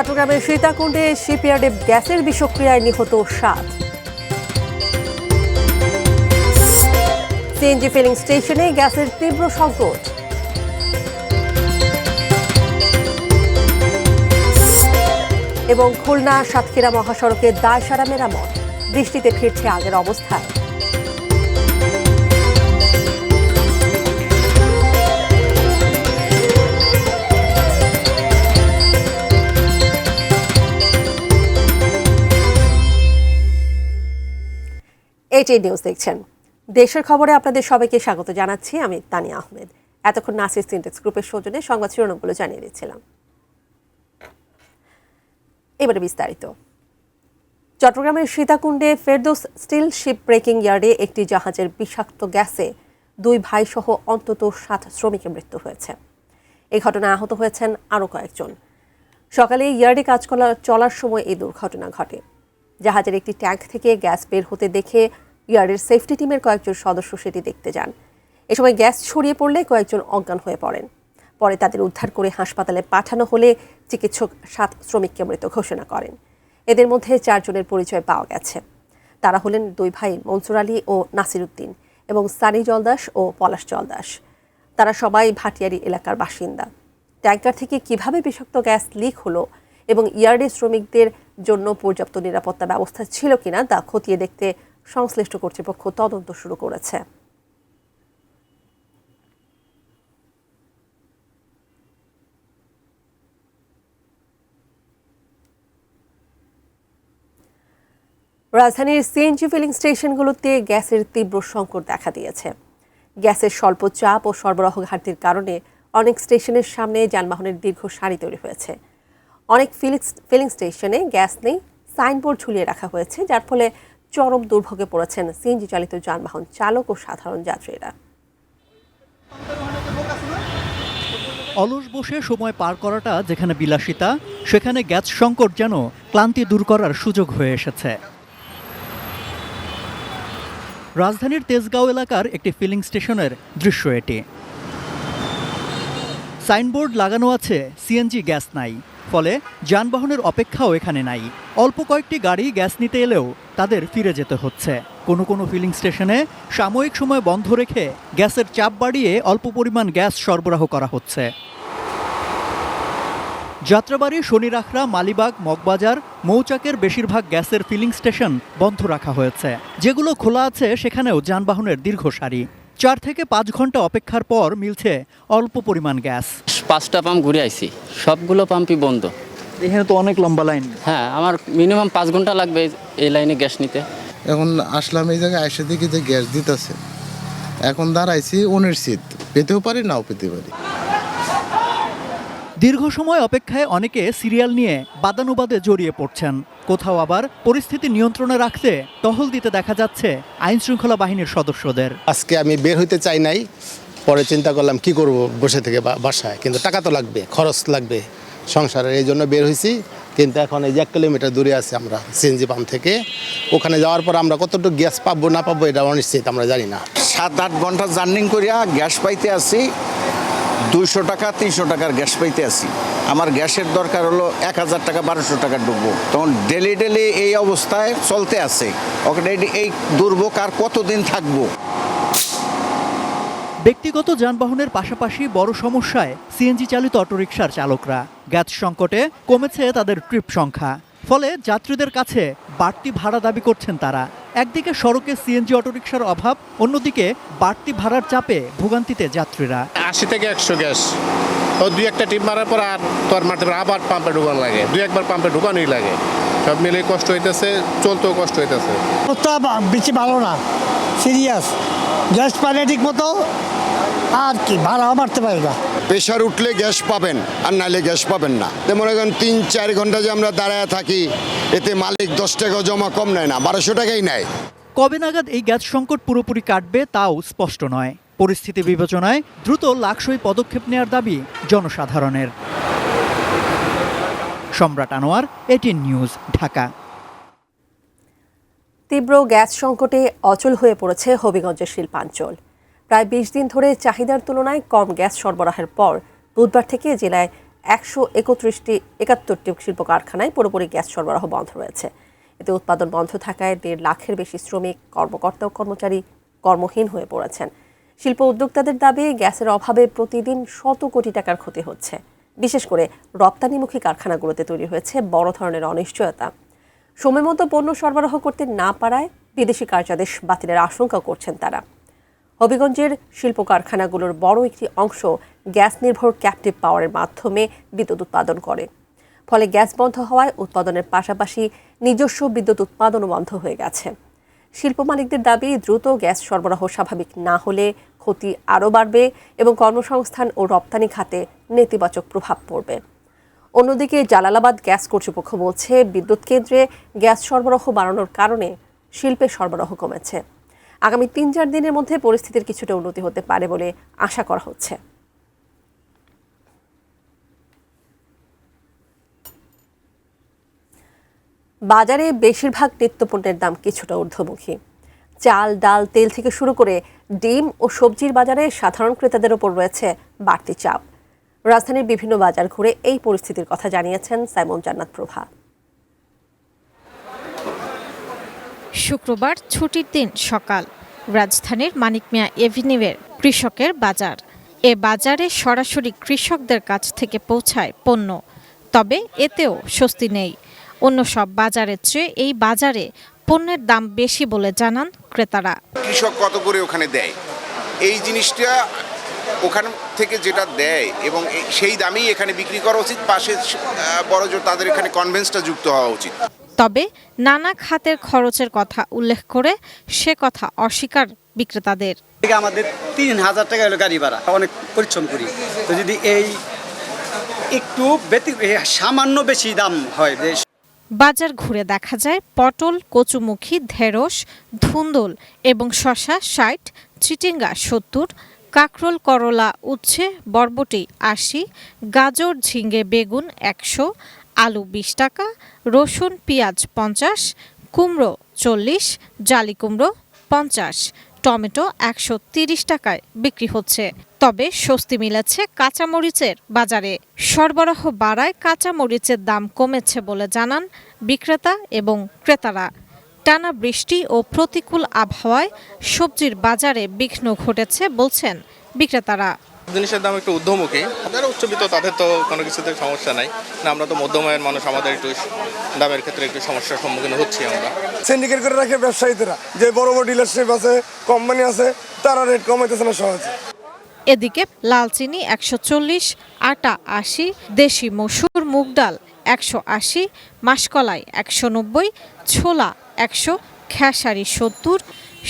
চট্টগ্রামের সীতাকুণ্ডে শিপইয়ার্ডে গ্যাসের বিষক্রিয়ায় নিহত 7। সিএনজি ফিলিং স্টেশনে গ্যাসের তীব্র সংকট। এবং খুলনা সাতক্ষীরা মহাসড়কে দায়সারা মেরামত, বৃষ্টিতে ফিরছে আগের অবস্থায়। এটিএন নিউজ দেখছেন। দেশের খবরে আপনাদের সবাইকে স্বাগত জানাচ্ছি। আমি তানিয়া আহমেদ। এতক্ষণ নাসির সিনটেক্স গ্রুপের সৌজন্যে সংবাদ শিরোনামগুলো জানিয়ে দিচ্ছিলাম। এবারে বিস্তারিত। চট্টগ্রামের সীতাকুণ্ডে ফেরদৌস স্টিল শিপ ব্রেকিং ইয়ার্ডে একটি জাহাজের বিষাক্ত গ্যাসে 2 ভাই সহ অন্তত 7 শ্রমিকের মৃত্যু হয়েছে। এই ঘটনায় আহত হয়েছেন আরও কয়েকজন। সকালে ইয়ার্ডে কাজ চলার সময় এই দুর্ঘটনা ঘটে। জাহাজের একটি ট্যাঙ্ক থেকে গ্যাস বের হতে দেখে ইয়ার্ডের সেফটি টিমের কয়েকজন সদস্য সেটি দেখতে যান। এ সময় গ্যাস ছড়িয়ে পড়লে কয়েকজন অজ্ঞান হয়ে পড়েন। পরে তাদের উদ্ধার করে হাসপাতালে পাঠানো হলে চিকিৎসক 7 শ্রমিককে মৃত ঘোষণা করেন। এদের মধ্যে 4 জনের পরিচয় পাওয়া গেছে। তারা হলেন 2 ভাই মনসুর আলী ও নাসির উদ্দিন এবং সানি জলদাস ও পলাশ জলদাস। তারা সবাই ভাটিয়ারি এলাকার বাসিন্দা। ট্যাঙ্কার থেকে কিভাবে বিষাক্ত গ্যাস লিক হলো এবং ইয়ার্ডের শ্রমিকদের জন্য পর্যাপ্ত নিরাপত্তা ব্যবস্থা ছিল কিনা তা খতিয়ে দেখতে সংশ্লিষ্ট কর্তৃপক্ষ তদন্ত শুরু করেছে। রাজধানীর সিএনজি ফিলিং স্টেশনগুলোতে গ্যাসের তীব্র সংকট দেখা দিয়েছে। গ্যাসের স্বল্প চাপ ও সরবরাহ ঘাটতির কারণে অনেক স্টেশনের সামনে যানবাহনের দীর্ঘ সারি তৈরি হয়েছে। অনেক ফিলিং স্টেশনে গ্যাস নেই, সাইনবোর্ড ঝুলিয়ে রাখা হয়েছে, যার ফলে চরম দুর্ভোগে পড়েছেন সিএনজি চালিত যানবাহন চালক ও সাধারণ যাত্রীরা। অলস বসে সময় পার করাটা যেখানে বিলাসিতা, সেখানে গ্যাস সংকট যেন ক্লান্তি দূর করার সুযোগ হয়ে এসেছে। রাজধানীর তেজগাঁও এলাকার একটি ফিলিং স্টেশনের দৃশ্য এটি। সাইনবোর্ড লাগানো আছে সিএনজি গ্যাস নাই, ফলে যানবাহনের অপেক্ষাও এখানে নাই। অল্প কয়েকটি গাড়ি গ্যাস নিতে এলেও তাদের ফিরে যেতে হচ্ছে। কোনো কোনো ফিলিং স্টেশনে সাময়িক সময় বন্ধ রেখে গ্যাসের চাপ বাড়িয়ে অল্প পরিমাণ গ্যাস সরবরাহ করা হচ্ছে। যাত্রাবাড়ি, শনিরাখড়া, মালিবাগ, মগবাজার, মৌচাকের বেশিরভাগ গ্যাসের ফিলিং স্টেশন বন্ধ রাখা হয়েছে। যেগুলো খোলা আছে সেখানেও যানবাহনের দীর্ঘ সারি। 4 থেকে 5 ঘন্টা অপেক্ষার পর মিলছে অল্প পরিমাণ গ্যাস। 5টা পাম্প ঘুরে আইছি, সবগুলো পাম্পই বন্ধ। এখানে তো অনেক লম্বা লাইন। হ্যাঁ, আমার মিনিমাম 5 ঘন্টা লাগবে এই লাইনে গ্যাস নিতে। এখন আসলাম এই জায়গায় এসে দেখি যে গ্যাস দিতেছে। এখন দাঁড়াইছি ওনের সিট, পেতেও পারি নাও পেতে পারি। দীর্ঘ সময় অপেক্ষায় অনেকে সিরিয়াল নিয়ে বাদানুবাদে জড়িয়ে পড়ছেন। কোথাও আবার পরিস্থিতি নিয়ন্ত্রণে রাখতে টহল দিতে দেখা যাচ্ছে আইন শৃঙ্খলা বাহিনীর সদস্যদের। আজকে আমি বের হইতে চাই নাই, পরে চিন্তা করলাম কি করব বসে থেকে বাসায়, কিন্তু টাকা তো লাগবে, খরচ লাগবে সংসারের, এই জন্য বের হয়েছি। কিন্তু এখন এই যে 1 কিলোমিটার দূরে আছে আমরা সিএনজি পাম্প থেকে, ওখানে যাওয়ার পর আমরা কতটুকু গ্যাস পাবো না পাবো এটা অনিশ্চিত, আমরা জানি না। 7-8 ঘন্টা জার্নিং করিয়া গ্যাস পাইতে আসি, 200 টাকা 300 টাকার গ্যাস পাইতে আসি। আমার গ্যাসের দরকার হলো 1000 টাকা 1200 টাকা ডুববো। তখন ডেলি এই অবস্থায় চলতে আছে। ওকে, এই দুর্ভোগ আর কতদিন থাকবো? ব্যক্তিগত যানবাহনের পাশাপাশি বড় সমস্যায় সিএনজি চালিত অটোরিকশার চালকরা। গ্যাস সংকটে কমেছে তাদের ট্রিপ সংখ্যা, ফলে যাত্রীদের কাছে বাড়তি ভাড়া দাবি করছেন তারা। একদিকে সড়কে সিএনজি অটোরিকশার অভাব, অন্যদিকে বাড়তি ভাড়ার চাপে ভোগান্তিতে যাত্রীরা। 80 থেকে 100 গ্যাস, ও 2-1টা টিপ মারার পর আর তোর মারতে আবার পাম্পে ঢুকানো লাগে, 2-1বার পাম্পে ঢুকানোই লাগে। সব মিলে কষ্ট হইতেছে, চলতেও কষ্ট হইতেছে। বেশি ভালো না, সিরিয়াস। গ্যাস পারে ঠিক মতো, আর কি ভাড়াও বাড়তে পারে না। প্রেশার উঠলে গ্যাস পাবেন, আর নাইলে গ্যাস পাবেন না। মনে করেন 3-4 ঘন্টা যে আমরা দাঁড়ায় থাকি, এতে মালিক 10 টাকা জমা কম নেয় না, 1200 টাকাই নেয়। কবে নাগাদ এই গ্যাস সংকট পুরোপুরি কাটবে তাও স্পষ্ট নয়। পরিস্থিতি বিবেচনায় দ্রুত লাকসই পদক্ষেপ নেওয়ার দাবি জনসাধারণের। সম্রাট আনোয়ার, এটিএন নিউজ, ঢাকা। তীব্র গ্যাস সংকটে অচল হয়ে পড়েছে হবিগঞ্জের শিল্পাঞ্চল। প্রায় 20 দিন ধরে চাহিদার তুলনায় কম গ্যাস সরবরাহের পর বুধবার থেকে জেলায় 171টি শিল্প কারখানায় পুরোপুরি গ্যাস সরবরাহ বন্ধ রয়েছে। এতে উৎপাদন বন্ধ থাকায় 1.5 লাখের বেশি শ্রমিক, কর্মকর্তা ও কর্মচারী কর্মহীন হয়ে পড়েছেন। শিল্প উদ্যোক্তাদের দাবি, গ্যাসের অভাবে প্রতিদিন শত কোটি টাকার ক্ষতি হচ্ছে। বিশেষ করে রপ্তানিমুখী কারখানাগুলোতে তৈরি হয়েছে বড় ধরনের অনিশ্চয়তা। সময়মতো পণ্য সরবরাহ করতে না পারায় বিদেশি কার্যাদেশ বাতিলের আশঙ্কা করছেন তারা। হবিগঞ্জের শিল্প কারখানাগুলোর বড় একটি অংশ গ্যাস নির্ভর ক্যাপটিভ পাওয়ারের মাধ্যমে বিদ্যুৎ উৎপাদন করে। ফলে গ্যাস বন্ধ হওয়ায় উৎপাদনের পাশাপাশি নিজস্ব বিদ্যুৎ উৎপাদনও বন্ধ হয়ে গেছে। শিল্প মালিকদের দাবি, দ্রুত গ্যাস সরবরাহ স্বাভাবিক না হলে ক্ষতি আরও বাড়বে এবং কর্মসংস্থান ও রপ্তানি খাতে নেতিবাচক প্রভাব পড়বে। অন্যদিকে জালালাবাদ গ্যাস কর্তৃপক্ষ বলছে, বিদ্যুৎ কেন্দ্রে গ্যাস সরবরাহ বাড়ানোর কারণে শিল্পের সরবরাহ কমেছে। আগামী 3-4 দিনের মধ্যে পরিস্থিতির কিছুটা উন্নতি হতে পারে বলে আশা করা হচ্ছে। বাজারে বেশিরভাগ নিত্যপণ্যের দাম কিছুটা ঊর্ধ্বমুখী। চাল, ডাল, তেল থেকে শুরু করে ডিম ও সবজির বাজারে সাধারণ ক্রেতাদের ওপর রয়েছে বাড়তি চাপ। রাজধানীর বিভিন্ন বাজার ঘুরে এই পরিস্থিতির কথা জানিয়েছেন সাইমন জান্নাত প্রভা। শুক্রবার ছুটির দিন সকাল, রাজধানীর মানিক মিয়া এভিনিউয়ের কৃষকের বাজার। এ বাজারে সরাসরি কৃষকদের কাছ থেকে পৌঁছায় পণ্য, তবে এতেও স্বস্তি নেই। অন্য সব বাজারের চেয়ে এই বাজারে পণ্যের দাম বেশি বলে জানান ক্রেতারা। কৃষক কত করে ওখানে দেয়, এই জিনিসটা ওখান থেকে যেটা দেয় এবং সেই দামেই এখানে বিক্রি করা উচিত। পাশে বড়জোর তাদের এখানে কনভেন্সটা যুক্ত হওয়া উচিত। তবে নানা খাতের খরচের কথা উল্লেখ করে সে কথা অস্বীকার বিক্রেতাদের। আমাদের 3000 টাকা হলো গাড়ি ভাড়া, অনেক পরিশ্রম করি, তো যদি এই একটু সামান্য বেশি দাম হয়। বাজার ঘুরে দেখা যায় পটল, কচুমুখী, ঢেঁড়স, ধুন্দুল এবং শসা 60, চিচিঙ্গা 70, কাঁকরোল, করলা, উচ্ছে, বরবটি 80, গাজর, ঝিঙ্গে, বেগুন 100, আলু 20 টাকা, রসুন, পেঁয়াজ 50, কুমড়ো 40, জালি কুমড়ো 50, টমেটো 130 টাকায় বিক্রি হচ্ছে। তবে স্বস্তি মিলেছে কাঁচামরিচের বাজারে। সরবরাহ বাড়ায় কাঁচামরিচের দাম কমেছে বলে জানান বিক্রেতা এবং ক্রেতারা। টানা বৃষ্টি ও প্রতিকূল আবহাওয়ায় সবজির বাজারে বিঘ্ন ঘটেছে বলছেন বিক্রেতারা। জিনিসের দাম একটু ঊর্ধ্বমুখী। যারা উচ্চবিত্ত তাদের তো কোনো কিছুতে সমস্যা নাই, না আমরা তো মধ্যমায়ের মানুষ, আমাদের একটু দামের ক্ষেত্রে একটু সমস্যার সম্মুখীন হচ্ছি আমরা। সিন্ডিকেট করে রাখে ব্যবসায়ীরা, যে বড় বড় ডিলারশিপ আছে, কোম্পানি আছে, তারা রেট কমাইতেছে না সহজে। এদিকে লালচিনি 140, আটা 80, দেশি মসুর, মুগ ডাল 180, মাসকলাই 190, ছোলা 100, খেসারি 70,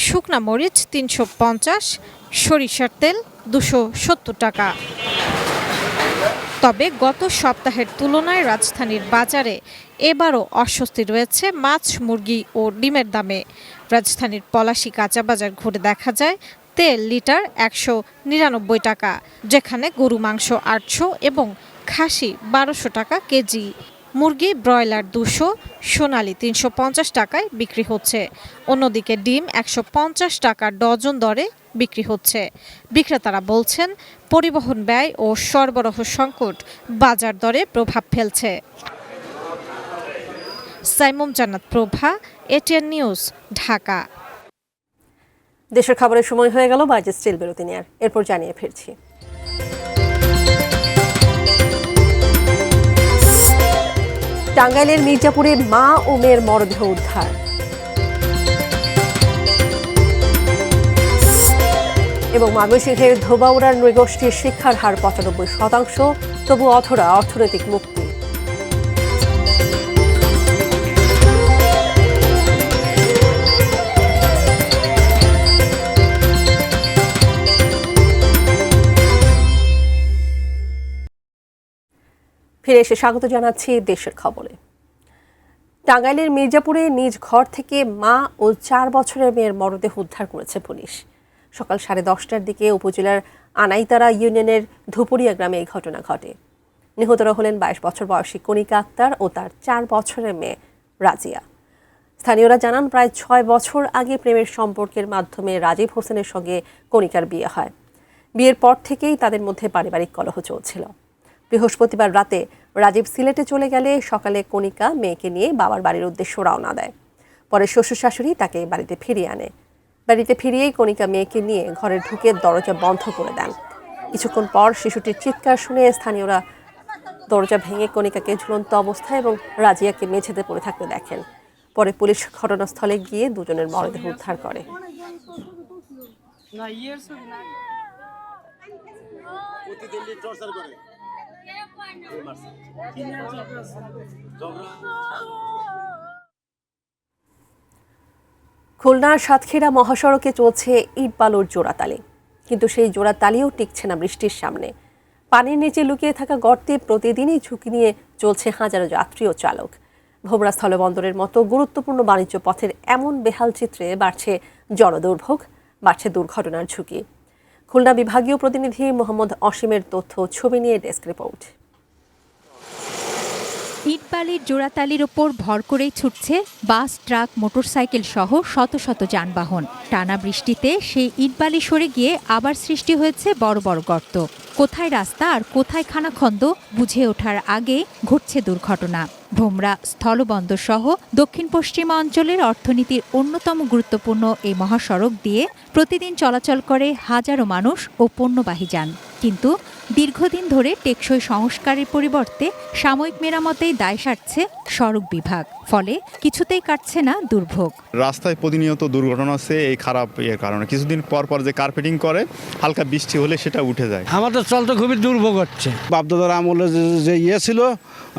শুকনা মরিচ 350, সরিষার তেল 270 টাকা। তবে গত সপ্তাহের তুলনায় রাজধানীর বাজারে এবারও অস্বস্তি রয়েছে মাছ, মুরগি ও ডিমের দামে। রাজধানীর পলাশী কাঁচা বাজার ঘুরে দেখা যায় তেল লিটার 199 টাকা, যেখানে গরু মাংস 800 এবং খাসি 1200 টাকা কেজি। মুরগি ব্রয়লার 200, সোনালী 350 টাকায় বিক্রি হচ্ছে। অন্যদিকে ডিম 150 টাকা ডজন দরে বিক্রি হচ্ছে। বিক্রেতারা বলছেন, পরিবহন ব্যয় ও সরবরাহ সংকট বাজার দরে প্রভাব ফেলছে। সাইমন জান্নাত প্রভা, এটিএন নিউজ, ঢাকা। দেশের খবরের সময় হয়ে গেল, বাজে স্টিল বিরতি নেয়ার, এরপর জানিয়ে ফিরছি। টাঙ্গাইলের মির্জাপুরে মা ও মেয়ের মরদেহ উদ্ধার। এবং ময়মনসিংহের ধোবাউড়ার নৃগোষ্ঠীর শিক্ষার হার 95%, তবু অধরা অর্থনৈতিক মুক্তি। ফিরে এসে স্বাগত জানাচ্ছি দেশের খবরে। টাঙ্গাইলের মির্জাপুরে নিজ ঘর থেকে মা ও 4 বছরের মেয়ের মরদেহ উদ্ধার করেছে পুলিশ। সকাল 10:30টার দিকে উপজেলার আনাইতারা ইউনিয়নের ধুপুরিয়া গ্রামে এই ঘটনা ঘটে। নিহতরা হলেন 22 বছর বয়সী কণিকা আক্তার ও তার 4 বছরের মেয়ে রাজিয়া। স্থানীয়রা জানান, প্রায় 6 বছর আগে প্রেমের সম্পর্কের মাধ্যমে রাজীব হোসেনের সঙ্গে কণিকার বিয়ে হয়। বিয়ের পর থেকেই তাদের মধ্যে পারিবারিক কলহ চলছিল। বৃহস্পতিবার রাতে রাজীব সিলেটে চলে গেলে সকালে কণিকা মেয়েকে নিয়ে বাবার বাড়ির উদ্দেশ্যে রওনা দেয়। পরে শ্বশুর শাশুড়ি তাকে বাড়িতে ফিরিয়ে আনে। বাড়িতে ফিরিয়েই কণিকা মেয়েকে নিয়ে ঘরে ঢুকে দরজা বন্ধ করে দেন। কিছুক্ষণ পর শিশুটির চিৎকার শুনে স্থানীয়রা দরজা ভেঙে কণিকাকে ঝুলন্ত অবস্থায় এবং রাজিয়াকে মেঝেতে পড়ে থাকতে দেখেন। পরে পুলিশ ঘটনাস্থলে গিয়ে দুজনের মরদেহ উদ্ধার করে। খুলনার সাতক্ষীরা মহাসড়কে চলছে ইট বালুর জোড়াতালি, কিন্তু সেই জোড়াতালিও টিকছে না বৃষ্টির সামনে। পানির নিচে লুকিয়ে থাকা গর্তে প্রতিদিনই ঝুঁকি নিয়ে চলছে হাজারো যাত্রী ও চালক। ভোমরা স্থলবন্দরের মতো গুরুত্বপূর্ণ বাণিজ্য পথের এমন বেহাল চিত্রে বাড়ছে জনদুর্ভোগ, বাড়ছে দুর্ঘটনার ঝুঁকি। খুলনা বিভাগীয় প্রতিনিধি মোহাম্মদ অসীমের তথ্য ছবি নিয়ে ডেস্ক রিপোর্ট। ইটবালির জোড়াতালির ওপর ভর করেই ছুটছে বাস, ট্রাক, মোটরসাইকেল সহ শত শত যানবাহন। টানা বৃষ্টিতে সেই ইটবালি সরে গিয়ে আবার সৃষ্টি হয়েছে বড় বড় গর্ত। কোথায় রাস্তা আর কোথায় খানাখন্দ বুঝে ওঠার আগে ঘটছে দুর্ঘটনা। ভোমরা স্থলবন্দর সহ দক্ষিণ পশ্চিমা অঞ্চলের অর্থনীতির অন্যতম গুরুত্বপূর্ণ এই মহাসড়ক দিয়ে প্রতিদিন চলাচল করে হাজারো মানুষ ও পণ্যবাহী যান। কিন্তু দীর্ঘদিন ধরে টেকসই সংস্কারের পরিবর্তে সাময়িক মেরামতেই দায় সারছে সড়ক বিভাগ। ফলে কিছুতেই কাটছে না দুর্ভোগ। রাস্তায় প্রতিনিয়ত দুর্ঘটনা হচ্ছে এই খারাপ কারণে। কিছুদিন পর পর যে কার্পেটিং করে, হালকা বৃষ্টি হলে সেটা উঠে যায়। আমাদের চলতে খুবই দুর্ভোগ হচ্ছে। বাপদাদার আমলে যে ছিল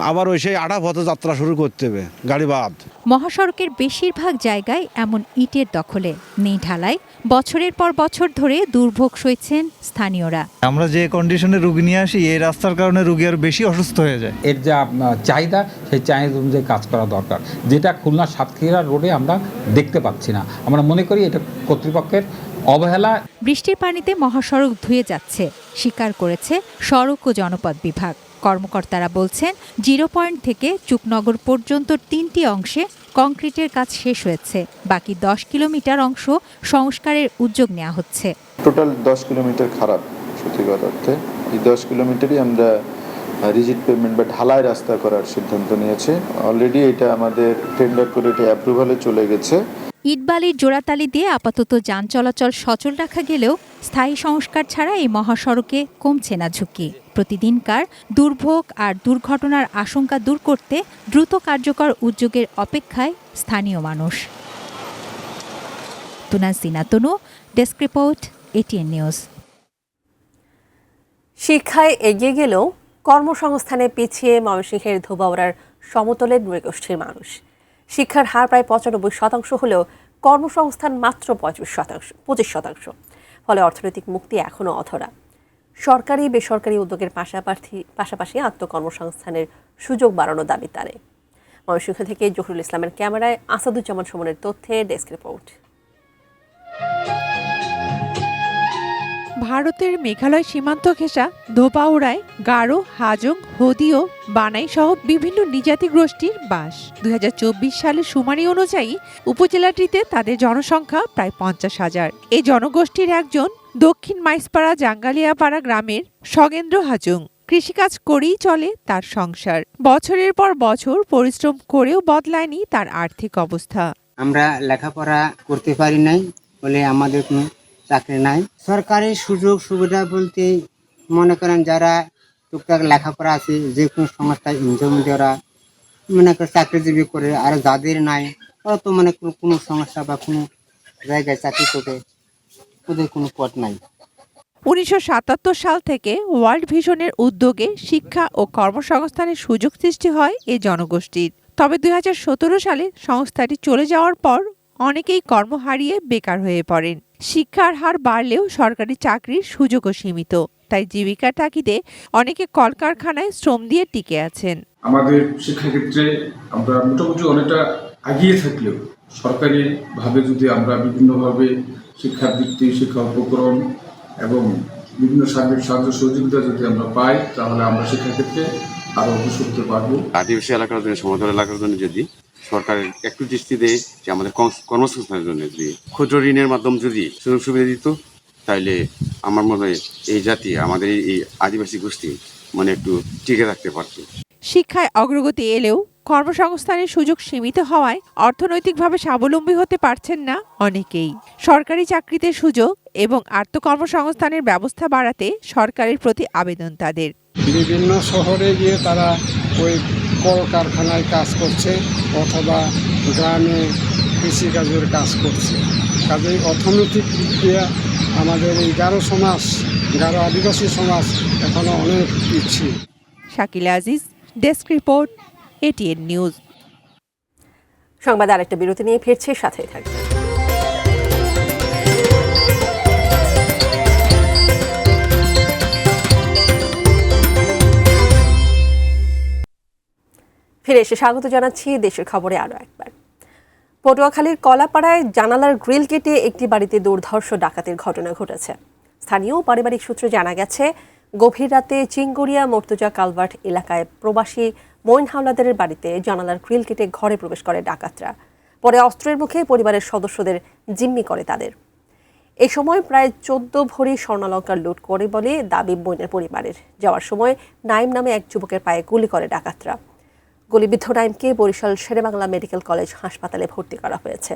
আবার ওই সেই আড়া পথে যাত্রা শুরু করতে হবে, গাড়ি বাদ। মহাসড়কের বেশিরভাগ জায়গায় এমন ইটের দখলে, নেই ঢালাই। বছরের পর বছর ধরে দুর্ভোগ সইছেন স্থানীয়রা। আমরা যে কন্ডিশনে রোগী নিয়ে আসি, এই রাস্তার কারণে রোগী আর বেশি অসুস্থ হয়ে যায়। এর যা চাহিদা, সেই চাহিদা অনুযায়ী কাজ করা দরকার, যেটা খুলনা সাতক্ষীরা রোডে আমরা দেখতে পাচ্ছি না। আমরা মনে করি এটা কর্তৃপক্ষের অবহেলা। বৃষ্টির পানিতে মহাসড়ক ধুয়ে যাচ্ছে, স্বীকার করেছে সড়ক ও জনপথ বিভাগ। কর্মকর্তারা বলছেন, 0 পয়েন্ট থেকে চুকনগর পর্যন্ত 3টি অংশে কংক্রিটের কাজ শেষ হয়েছে। বাকি 10 কিলোমিটার অংশ সংস্কারের উদ্যোগ নেওয়া হচ্ছে। টোটাল 10 কিলোমিটার খারাপ সত্যি কথা অর্থে। এই 10 কিলোমিটারই আমরা রিজিড পেভমেন্ট বা ঢালাই রাস্তা করার সিদ্ধান্ত নিয়েছে। অলরেডি এটা আমাদের টেন্ডার করে এটা অ্যাপ্রুভালে চলে গেছে। ইটবালির জোড়াতালি দিয়ে আপাতত যান চলাচল সচল রাখা গেলেও স্থায়ী সংস্কার ছাড়া এই মহাসড়কে কমছে না ঝুঁকি। প্রতিদিনকার দুর্ভোগ আর দুর্ঘটনার আশঙ্কা দূর করতে দ্রুত কার্যকর উদ্যোগের অপেক্ষায় স্থানীয় মানুষ। তুনাজিনা তনু, ডেস্ক রিপোর্ট, এটিএন নিউজ। শিক্ষায় এগিয়ে গেলেও কর্মসংস্থানে পিছিয়ে ময়মনসিংহের ধোবাউড়ার সমতলের নৃগোষ্ঠীর মানুষ। শিক্ষার হার প্রায় 95% হলেও কর্মসংস্থান মাত্র 25%। ফলে অর্থনৈতিক মুক্তি এখনও অধরা। সরকারি বেসরকারি উদ্যোগের পাশাপাশি আত্মকর্মসংস্থানের সুযোগ বাড়ানোর দাবি তারে। ময়মনসিংহ থেকে জহুরুল ইসলামের ক্যামেরায় আসাদুজ্জামান সুমনের তথ্যে ডেস্ক রিপোর্ট। ভারতের মেঘালয় সীমান্ত ঘেঁষা ধোপাউড়ায় গারো, হাজং, হোদি ও বানাই সহ বিভিন্ন নিজাতি গোষ্ঠীর বাস। 2024 সালের শুমারি অনুযায়ী উপজেলাটিতে তাদের জনসংখ্যা প্রায় 50,000। এই জনগোষ্ঠীর একজন দক্ষিণ মাইসপাড়া জাঙ্গালিয়াপাড়া গ্রামের সগেন্দ্র হাজং। কৃষিকাজ করেই চলে তার সংসার। বছরের পর বছর পরিশ্রম করেও বদলায়নি তার আর্থিক অবস্থা। আমরা লেখাপড়া করতে পারি নাই বলে আমাদের কোনো চাকরি নাই। সরকারি সুযোগ সুবিধা বলতে মনে করেন যারা টুকটাক লেখাপড়া আছে, যে কোনো সংস্থায় ইনজমি ওরা মনে করে চাকরিজীবী করে, আর যাদের নাই ওরা তো মানে কোনো সংস্থা বা কোনো জায়গায় চাকরি করে, ওদের কোনো পথ নাই। 1977 সাল থেকে ওয়ার্ল্ড ভিশনের উদ্যোগে শিক্ষা ও কর্মসংস্থানের সুযোগ সৃষ্টি হয় এই জনগোষ্ঠীর। তবে 2017 সালে সংস্থাটি চলে যাওয়ার পর অনেকেই কর্ম হারিয়ে বেকার হয়ে পড়েন। শিক্ষার হার বাড়লেও সরকারি চাকরির সুযোগও সীমিত, তাই জীবিকার তাগিদে অনেকে কলকারখানায় শ্রম দিয়ে টিকে আছেন। আমাদের শিক্ষাক্ষেত্রে আমরা মোটামুটি অনেকটা এগিয়ে থাকলেও সরকারিভাবে যদি আমরা বিভিন্নভাবে শিক্ষাবৃত্তি, শিক্ষা উপকরণ এবং বিভিন্ন সার্বিক সাহায্য সহযোগিতা যদি আমরা পাই, তাহলে আমরা শিক্ষাক্ষেত্রে আরো অগ্রসর হতে পারবো। আদিবাসী এলাকার জন্য, সমতল এলাকার জন্য যদি সরকারের একটু দৃষ্টি দেয় যে আমাদের কর্মসংস্থানের জন্য যদি ক্ষুদ্র ঋণের মাধ্যমে যদি সুযোগ সুবিধা দিত, তাহলে আমার মনে হয় এই জাতি, আমাদের এই আদিবাসী গোষ্ঠী মানে একটু টিকে রাখতে পারতো। শিক্ষায় অগ্রগতি এলেও কর্মসংস্থানের সুযোগ সীমিত হওয়ায় অর্থনৈতিকভাবে স্বাবলম্বী হতে পারছেন না অনেকেই। সরকারি চাকরিতে সুযোগ এবং আত্মকর্মসংস্থানের ব্যবস্থা বাড়াতে সরকারের প্রতি আবেদন তাদের। বিভিন্ন শহরে গিয়ে তারা ওই কলকারখানায় কাজ করছে অথবা গ্রামে কৃষিকাজের কাজ করছে। কাজেই অর্থনৈতিক দিক দিয়ে আমাদের এই গারো সমাজ, গারো আদিবাসী সমাজ এখনো অনেক পিছিয়ে। Shakil Aziz, desk report, ATN news. সংবাদ আরেকটা বিরতি নিয়ে ফিরছে, সাথেই থাকবে। ফিরে এসে স্বাগত জানাচ্ছি দেশের খবরে আরও একবার। পটুয়াখালীর কলাপাড়ায় জানালার গ্রিল কেটে একটি বাড়িতে দুর্ধর্ষ ডাকাতির ঘটনা ঘটেছে। স্থানীয় পারিবারিক সূত্রে জানা গেছে, গভীর রাতে চিঙ্গুরিয়া মর্তুজা কালভার্ট এলাকায় প্রবাসী মঈন হাওলাদারের বাড়িতে জানালার গ্রিল কেটে ঘরে প্রবেশ করে ডাকাতরা। পরে অস্ত্রের মুখে পরিবারের সদস্যদের জিম্মি করে তাদের। এ সময় প্রায় 14 ভরি স্বর্ণালঙ্কার লুট করে বলে দাবি মঈনের পরিবারের। যাওয়ার সময় নাইম নামে এক যুবকের পায়ে গুলি করে ডাকাতরা। গুলিবিদ্ধ নাইমকে বরিশাল শেরেবাংলা মেডিকেল কলেজ হাসপাতালে ভর্তি করা হয়েছে।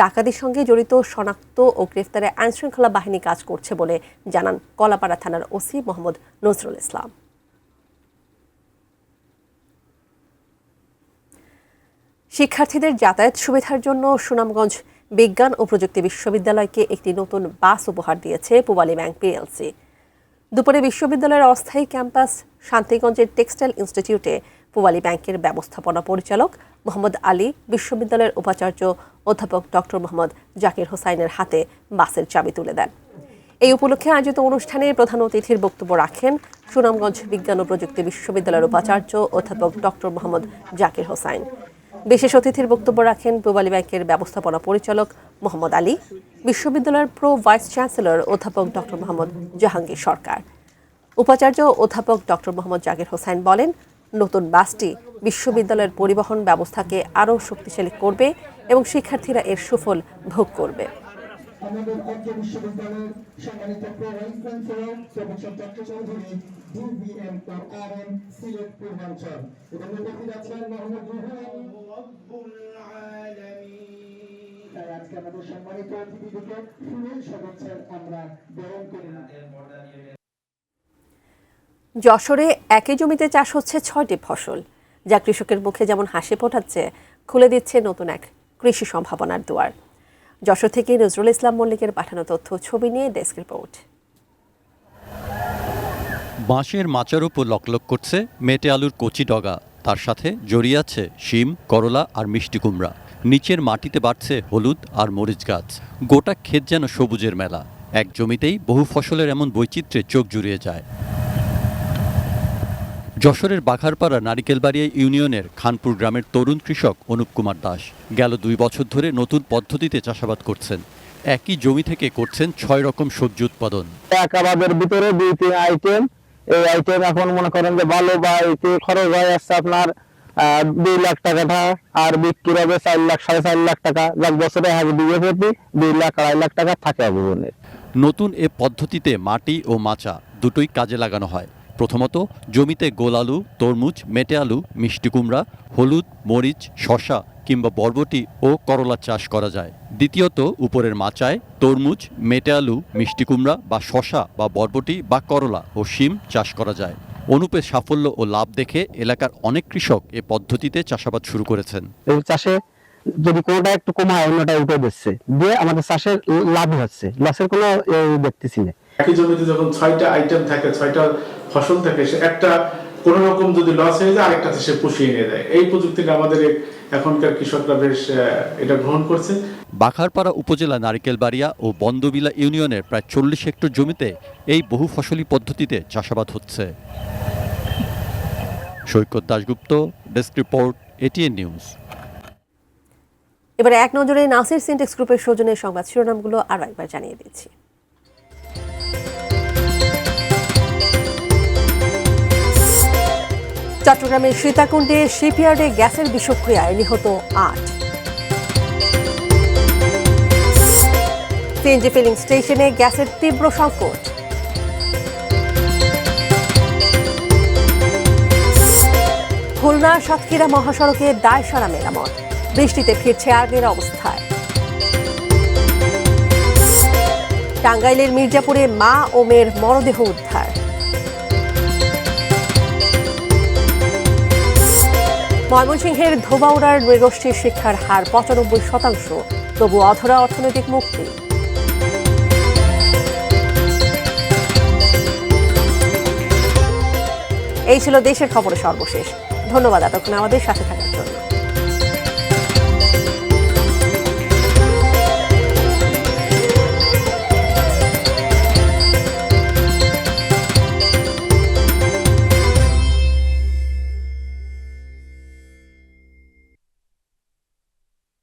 ডাকাতির সঙ্গে জড়িত শনাক্ত ও গ্রেফতারে আইনশৃঙ্খলা বাহিনী কাজ করছে বলে জানান কলাপাড়া থানার ওসি মোহাম্মদ নজরুল ইসলাম। শিক্ষার্থীদের যাতায়াত সুবিধার জন্য সুনামগঞ্জ বিজ্ঞান ও প্রযুক্তি বিশ্ববিদ্যালয়কে একটি নতুন বাস উপহার দিয়েছে পূবালী ব্যাংক পিএলসি। দুপুরে বিশ্ববিদ্যালয়ের অস্থায়ী ক্যাম্পাস শান্তিগঞ্জের টেক্সটাইল ইনস্টিটিউটে পূবালী ব্যাংকের ব্যবস্থাপনা পরিচালক মোহাম্মদ আলী বিশ্ববিদ্যালয়ের উপাচার্য অধ্যাপক ডক্টর মোহাম্মদ জাকির হোসাইনের হাতে বাসের চাবি তুলে দেন। এই উপলক্ষে আয়োজিত অনুষ্ঠানে প্রধান অতিথির বক্তব্য রাখেন সুনামগঞ্জ বিজ্ঞান ও প্রযুক্তি বিশ্ববিদ্যালয়ের উপাচার্য অধ্যাপক ডক্টর মোহাম্মদ জাকির হোসাইন। বিশেষ অতিথির বক্তব্য রাখেন পূবালী ব্যাংকের ব্যবস্থাপনা পরিচালক মোহাম্মদ আলী, বিশ্ববিদ্যালয়ের প্রো ভাইস চ্যান্সেলর অধ্যাপক ডক্টর মোহাম্মদ জাহাঙ্গীর সরকার। উপাচার্য অধ্যাপক ডক্টর মোহাম্মদ জাকির হোসাইন বলেন, নতুন বাসটি বিশ্ববিদ্যালয়ের পরিবহন ব্যবস্থাকে আরও শক্তিশালী করবে এবং শিক্ষার্থীরা এর সুফল ভোগ করবে। যশোরে একই জমিতে চাষ হচ্ছে 6টি ফসল, যা কৃষকের মুখে যেমন হাসি ফোটাচ্ছে, খুলে দিচ্ছে নতুন এক কৃষি সম্ভাবনার দুয়ার। যশোর থেকে নজরুল ইসলাম মল্লিকের পাঠানো তথ্য ছবি নিয়ে ডেস্ক রিপোর্ট। বাঁশের মাচার উপর লকলক করছে মেটে আলুর কচি ডগা, তার সাথে জড়িয়ে আছে শিম, করলা আর মিষ্টি কুমড়া। নিচের মাটিতে বাড়ছে হলুদ আর মরিচ গাছ। গোটা ক্ষেত যেন সবুজের মেলা। এক জমিতেই বহু ফসলের এমন বৈচিত্র্যে চোখ জুড়িয়ে যায়। যশোরের বাঘারপাড়া নারিকেলবাড়িয়া ইউনিয়নের খানপুর গ্রামের তরুণ কৃষক অনুপ কুমার দাস গেল 2 বছর ধরে নতুন পদ্ধতিতে চাষাবাদ করছেন। একই জমি থেকে করছেন 6 রকম সবজি উৎপাদন। এক আবাদের ভিতরে 2-3 আইটেম, এই আইটেম এখন মনে করেন যে ভালো বা এতে খরচ হয় আসছে আপনার 2 লাখ টাকাটা, আর বিক্রি হবে 4 লাখ 4.5 লাখ টাকা, যাক বছরে হাজার বিঘে প্রতি 2 লাখ 2.5 লাখ টাকা থাকে আবুবনের। নতুন এ পদ্ধতিতে মাটি ও মাচা দুটোই কাজে লাগানো হয়। প্রথমত জমিতে গোল আলু, তরমুজ, মেটে আলু, মিষ্টি কুমড়া, হলুদ, মরিচ, শসা কিংবা বরবটি ও করলা চাষ করা যায়। দ্বিতীয়ত উপরের মাচায় তরমুজ, মেটে আলু, মিষ্টি কুমড়া বা শসা বা বরবটি বা করলা ও শিম চাষ করা যায়। অনুপের সাফল্য ও লাভ দেখে এলাকার অনেক কৃষক এ পদ্ধতিতে চাষাবাদ শুরু করেছেন। এই চাষে যদি কোনোটা একটু কমায় অন্যটা উঠে দিচ্ছে, দিয়ে আমাদের চাষের লাভ হচ্ছে, লসের কোনো দেখতেছি না। একই জমিতে যখন 6টা আইটেম থাকে, 6টা ফসল থাকে, সে একটা কোন রকম যদি লস হয়ে যায় আরেকটাতে সে পুষিয়ে নিয়ে যায়। এই প্রযুক্তিটা আমাদের এখনকার কৃষকরা বেশ এটা গ্রহণ করছে। বাঘারপাড়া উপজেলা নারিকেলবাড়িয়া ও বন্দবিলা ইউনিয়নের প্রায় 40 হেক্টর জমিতে এই বহু ফসলি পদ্ধতিতে চাষাবাদ হচ্ছে। Saikat Dasgupta, desk report, ATN news. এবারে এক নজরে নাসির সিনটেক্স গ্রুপের সৌজন্যে সংবাদ শিরোনামগুলো আরও একবার জানিয়ে দিচ্ছি। চট্টগ্রামের সীতাকুণ্ডে শিপইয়ার্ডে গ্যাসের বিষক্রিয়ায় নিহত 8। সিএনজি ফিলিং স্টেশনে গ্যাসের তীব্র সংকট। খুলনা সাতক্ষীরা মহাসড়কে দায়সারা মেরামত, বৃষ্টিতে ফিরছে আগের অবস্থায়। টাঙ্গাইলের মির্জাপুরে মা ও মেয়ের মরদেহ উদ্ধার। ময়মনসিংহের ধোবাউড়ার নৃগোষ্ঠীর শিক্ষার হার ৯৫%, তবু অধরা অর্থনৈতিক মুক্তি। এই ছিল দেশের খবরের সর্বশেষ। ধন্যবাদ এতক্ষণ আমাদের সাথে থাকার